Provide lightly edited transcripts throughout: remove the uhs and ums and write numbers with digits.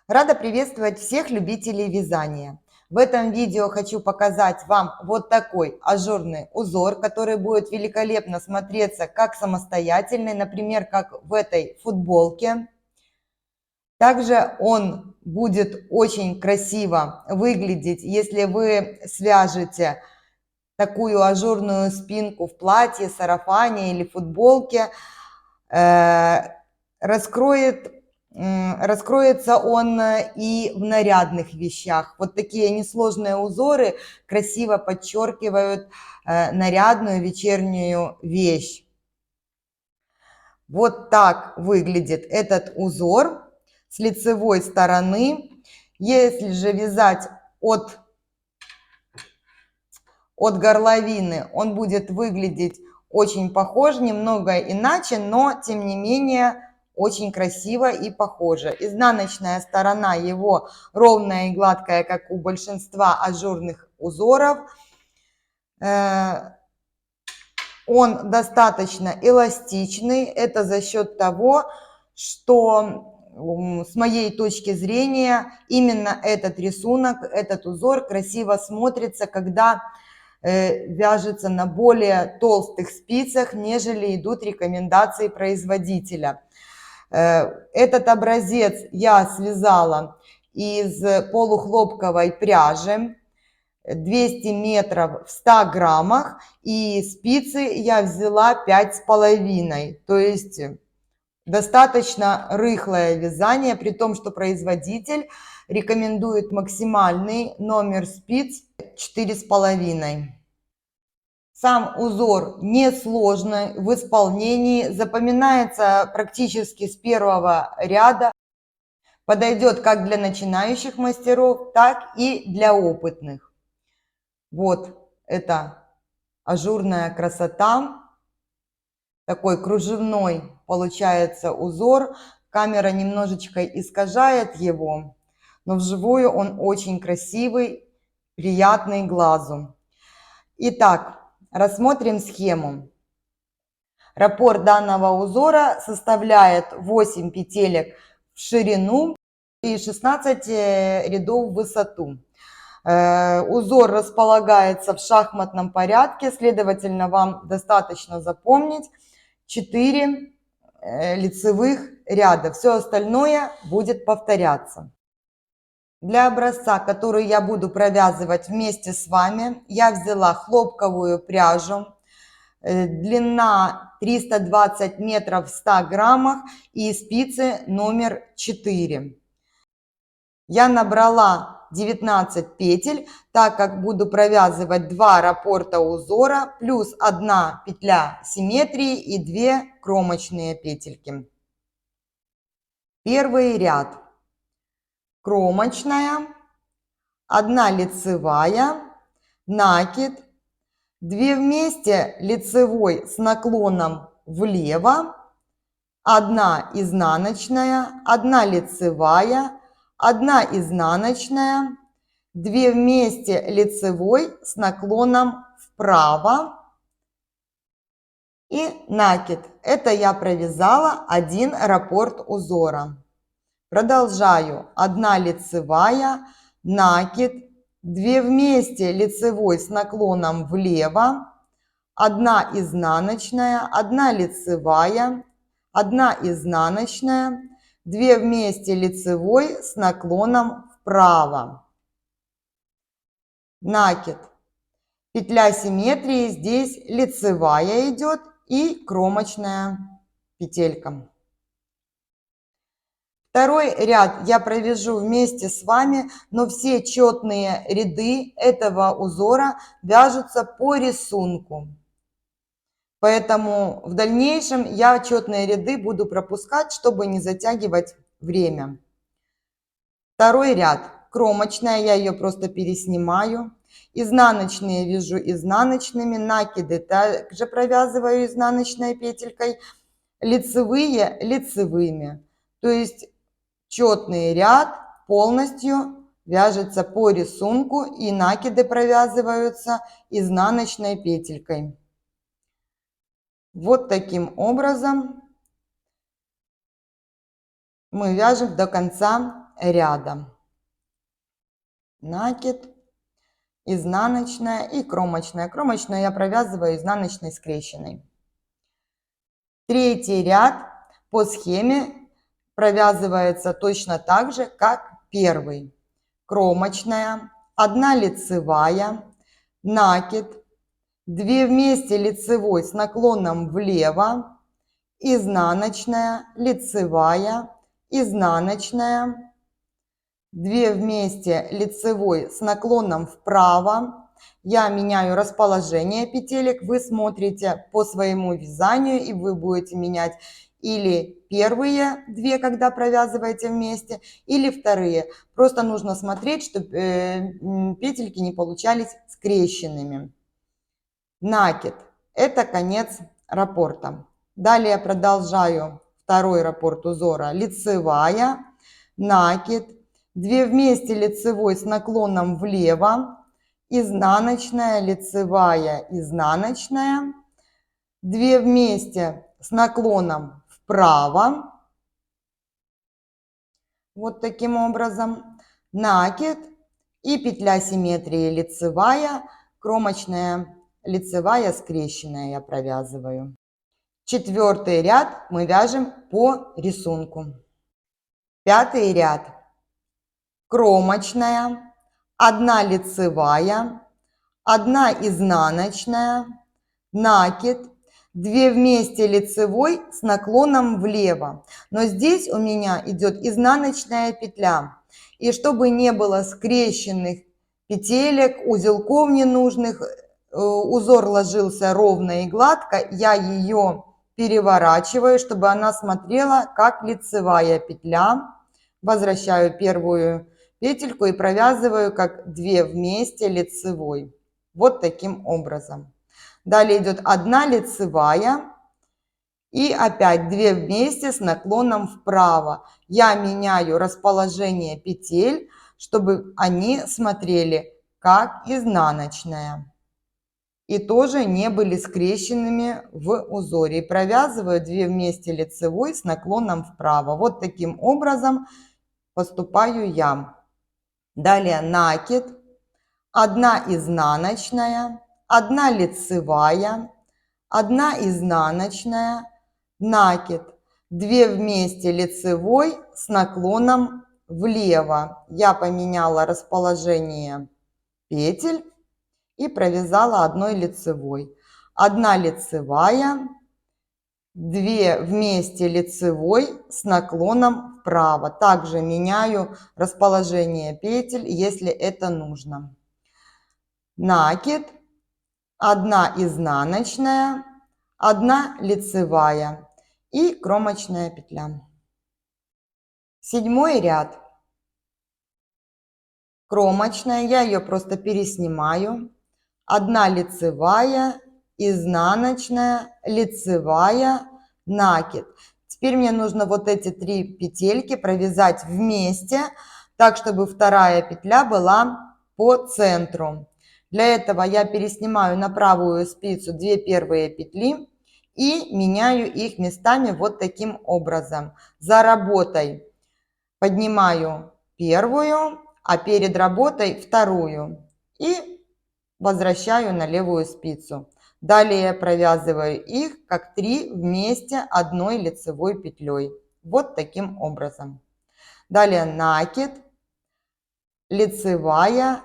Рада приветствовать всех любителей вязания. В этом видео хочу показать вам вот такой ажурный узор, который будет великолепно смотреться как самостоятельный, например, как в этой футболке. Также он будет очень красиво выглядеть, если вы свяжете такую ажурную спинку в платье, сарафане или футболке. Раскроется он и в нарядных вещах. Вот такие несложные узоры красиво подчеркивают нарядную вечернюю вещь. Вот так выглядит этот узор с лицевой стороны. Если же вязать от горловины, он будет выглядеть очень похож, немного иначе, но тем не менее очень красиво и похоже. Изнаночная сторона его ровная и гладкая, как у большинства ажурных узоров. Он достаточно эластичный. Это за счет того, что с моей точки зрения именно этот рисунок, этот узор красиво смотрится, когда вяжется на более толстых спицах, нежели идут рекомендации производителя. Этот образец я связала из полухлопковой пряжи, 200 метров в 100 граммах, и спицы я взяла 5,5, то есть достаточно рыхлое вязание, при том, что производитель рекомендует максимальный номер спиц 4,5. Сам узор несложный в исполнении, запоминается практически с первого ряда, подойдет как для начинающих мастеров, так и для опытных. Вот это ажурная красота, такой кружевной получается узор. Камера немножечко искажает его, но вживую он очень красивый, приятный глазу. Итак, рассмотрим схему. Раппорт данного узора составляет 8 петелек в ширину и 16 рядов в высоту. Узор располагается в шахматном порядке, следовательно, вам достаточно запомнить 4 лицевых ряда. Все остальное будет повторяться. Для образца, который я буду провязывать вместе с вами, я взяла хлопковую пряжу. Длина 320 метров в 100 граммах и спицы номер 4. Я набрала 19 петель, так как буду провязывать 2 раппорта узора, плюс 1 петля симметрии и 2 кромочные петельки. Первый ряд. Кромочная, 1 лицевая, накид, 2 вместе лицевой с наклоном влево, 1 изнаночная, 1 лицевая, 1 изнаночная, 2 вместе лицевой с наклоном вправо и накид. Это я провязала 1 раппорт узора. Продолжаю. 1 лицевая, накид, 2 вместе лицевой с наклоном влево, 1 изнаночная, 1 лицевая, 1 изнаночная, 2 вместе лицевой с наклоном вправо. Накид. Петля симметрии здесь лицевая идет и кромочная петелька. Второй ряд я провяжу вместе с вами, но все четные ряды этого узора вяжутся по рисунку. Поэтому в дальнейшем я четные ряды буду пропускать, чтобы не затягивать время. Второй ряд. Кромочная, я ее просто переснимаю. Изнаночные вяжу изнаночными, накиды также провязываю изнаночной петелькой, лицевые лицевыми. То есть четный ряд полностью вяжется по рисунку и накиды провязываются изнаночной петелькой. Вот таким образом мы вяжем до конца ряда. Накид, изнаночная и кромочная. Кромочную я провязываю изнаночной скрещенной. Третий ряд по схеме провязывается точно так же, как первый. Кромочная, 1 лицевая, накид, 2 вместе лицевой с наклоном влево, изнаночная, лицевая, изнаночная, 2 вместе лицевой с наклоном вправо. Я меняю расположение петелек, вы смотрите по своему вязанию, и вы будете менять или первые 2, когда провязываете вместе, или вторые. Просто нужно смотреть, чтобы петельки не получались скрещенными. Накид – это конец раппорта. Далее продолжаю второй раппорт узора. Лицевая, накид, 2 вместе лицевой с наклоном влево, изнаночная, лицевая, изнаночная, 2 вместе с наклоном вправо, вот таким образом, накид и петля симметрии лицевая, кромочная, лицевая, скрещенная я провязываю. Четвертый ряд мы вяжем по рисунку. Пятый ряд. Кромочная, 1 лицевая, 1 изнаночная, накид, 2 вместе лицевой с наклоном влево. Но здесь у меня идет изнаночная петля. И чтобы не было скрещенных петелек, узелков ненужных, узор ложился ровно и гладко, я ее переворачиваю, чтобы она смотрела как лицевая петля. Возвращаю первую петельку и провязываю как 2 вместе лицевой. Вот таким образом. Далее идет 1 лицевая и опять 2 вместе с наклоном вправо. Я меняю расположение петель, чтобы они смотрели как изнаночная. И тоже не были скрещенными в узоре. И провязываю 2 вместе лицевой с наклоном вправо. Вот таким образом поступаю я. Далее накид, 1 изнаночная, 1 лицевая, 1 изнаночная, накид, 2 вместе лицевой с наклоном влево. Я поменяла расположение петель и провязала 1 лицевой. 1 лицевая, 2 вместе лицевой с наклоном вправо. Также меняю расположение петель, если это нужно. Накид, 1 изнаночная, 1 лицевая и кромочная петля. Седьмой ряд. Кромочная, я ее просто переснимаю. 1 лицевая, изнаночная, лицевая, накид. Теперь мне нужно вот эти 3 петельки провязать вместе, так чтобы вторая петля была по центру. Для этого я переснимаю на правую спицу 2 первые петли и меняю их местами вот таким образом. За работой поднимаю первую, а перед работой вторую и возвращаю на левую спицу. Далее провязываю их как 3 вместе 1 лицевой петлей. Вот таким образом. Далее накид, лицевая,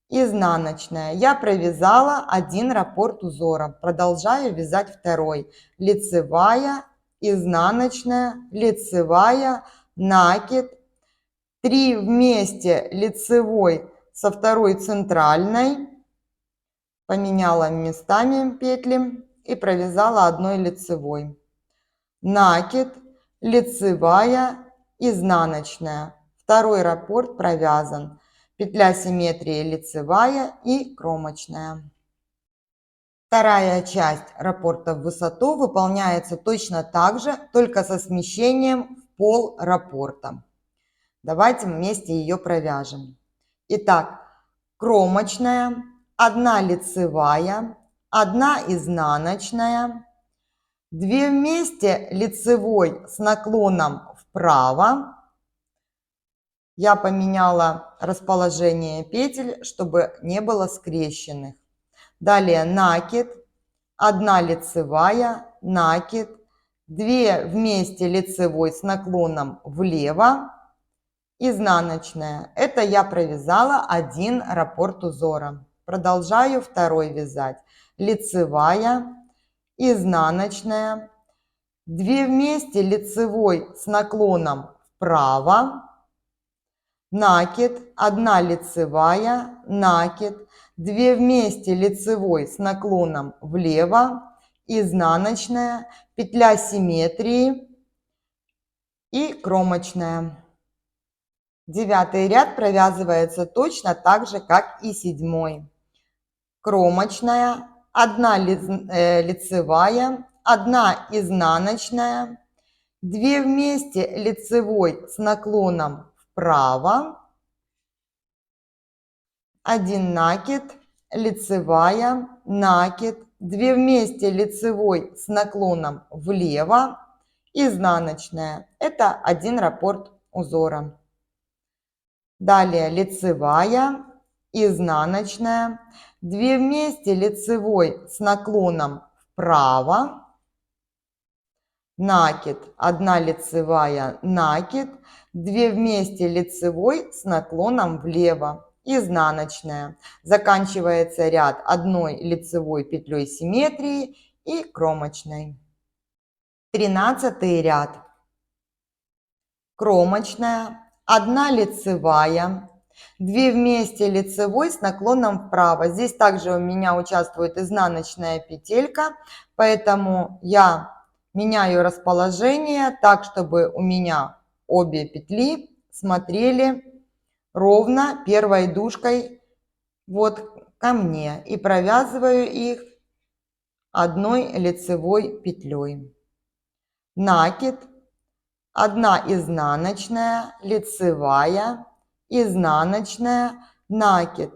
изнаночная. Я провязала 1 раппорт узора. Продолжаю вязать второй. Лицевая, изнаночная, лицевая, накид, 3 вместе лицевой со второй центральной. Поменяла местами петли и провязала 1 лицевой. Накид, лицевая, изнаночная. Второй раппорт провязан. Петля симметрии лицевая и кромочная. Вторая часть раппорта в высоту выполняется точно так же, только со смещением в пол раппорта. Давайте вместе ее провяжем. Итак, кромочная, 1 лицевая, 1 изнаночная, 2 вместе лицевой с наклоном вправо, Я поменяла расположение петель, чтобы не было скрещенных. Далее накид, 1 лицевая, накид, 2 вместе лицевой с наклоном влево, изнаночная. Это я провязала 1 раппорт узора. Продолжаю второй вязать. Лицевая, изнаночная, 2 вместе лицевой с наклоном вправо, накид, 1 лицевая, накид, 2 вместе лицевой с наклоном влево, изнаночная, петля симметрии и кромочная. 9 ряд провязывается точно так же, как и 7. Кромочная, 1 лицевая, 1 изнаночная, 2 вместе лицевой с наклоном вправо, 1 накид, лицевая, накид, 2 вместе лицевой с наклоном влево, изнаночная. Это 1 раппорт узора. Далее лицевая, изнаночная, 2 вместе лицевой с наклоном вправо, накид, 1 лицевая, накид, 2 вместе лицевой с наклоном влево, изнаночная. Заканчивается ряд 1 лицевой петлей симметрии и кромочной. 13 ряд. Кромочная, 1 лицевая, 2 вместе лицевой с наклоном вправо. Здесь также у меня участвует изнаночная петелька, поэтому я меняю расположение так, чтобы у меня обе петли смотрели ровно первой дужкой вот ко мне и провязываю их 1 лицевой петлей. Накид, 1 изнаночная, лицевая, изнаночная, накид.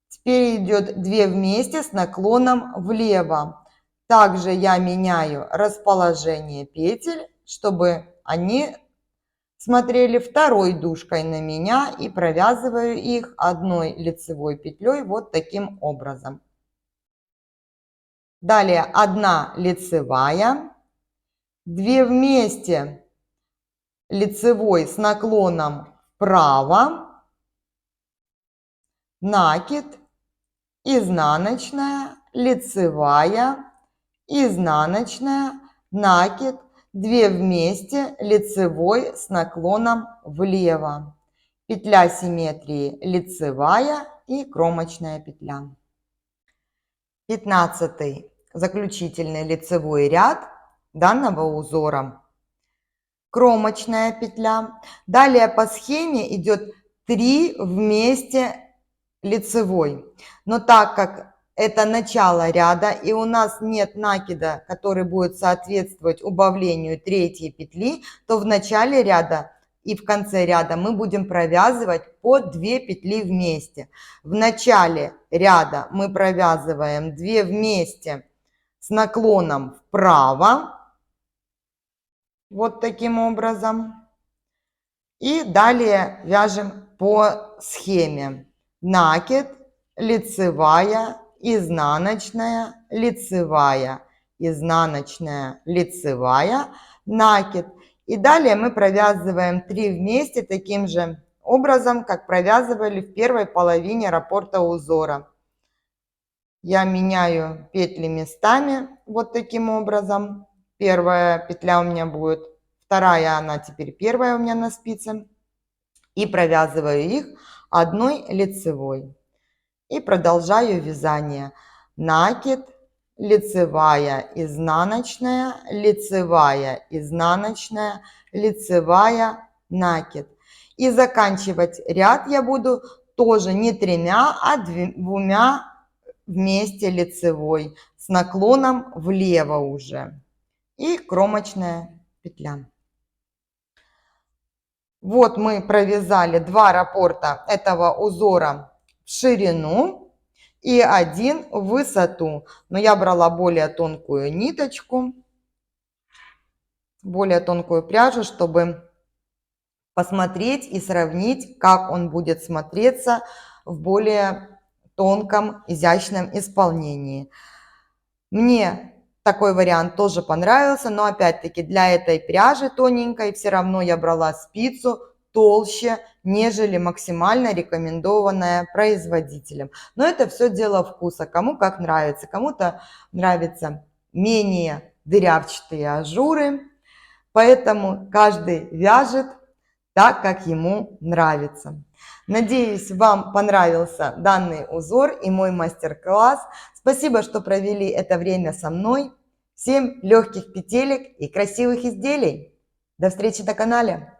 Теперь идет 2 вместе с наклоном влево. Также я меняю расположение петель, чтобы они смотрели второй дужкой на меня, и провязываю их 1 лицевой петлей вот таким образом. Далее 1 лицевая, 2 вместе лицевой с наклоном вправо, накид, изнаночная, лицевая, изнаночная, накид, 2 вместе лицевой с наклоном влево, петля симметрии лицевая и кромочная петля. 15 заключительный лицевой ряд данного узора. Кромочная петля. Далее по схеме идет 3 вместе лицевой. Но так как это начало ряда и у нас нет накида, который будет соответствовать убавлению 3 петли, то в начале ряда и в конце ряда мы будем провязывать по 2 петли вместе. В начале ряда мы провязываем 2 вместе с наклоном вправо. Вот таким образом. И далее вяжем по схеме. Накид, лицевая, изнаночная, лицевая, изнаночная, лицевая, накид. И далее мы провязываем 3 вместе таким же образом, как провязывали в первой половине раппорта узора. Я меняю петли местами вот таким образом. Первая петля у меня будет, вторая, она теперь первая у меня на спице. И провязываю их 1 лицевой. И продолжаю вязание. Накид, лицевая, изнаночная, лицевая, изнаночная, лицевая, накид. И заканчивать ряд я буду тоже не 3, а 2 вместе лицевой с наклоном влево уже. И кромочная петля. Вот мы провязали 2 раппорта этого узора в ширину и 1 в высоту. Но я брала более тонкую ниточку, более тонкую пряжу, чтобы посмотреть и сравнить, как он будет смотреться в более тонком, изящном исполнении. Мне такой вариант тоже понравился, но опять-таки для этой пряжи тоненькой все равно я брала спицу толще, нежели максимально рекомендованная производителем. Но это все дело вкуса, кому как нравится. Кому-то нравятся менее дырявчатые ажуры, поэтому каждый вяжет так, как ему нравится. Надеюсь, вам понравился данный узор и мой мастер-класс. Спасибо, что провели это время со мной. Всем легких петелек и красивых изделий. До встречи на канале.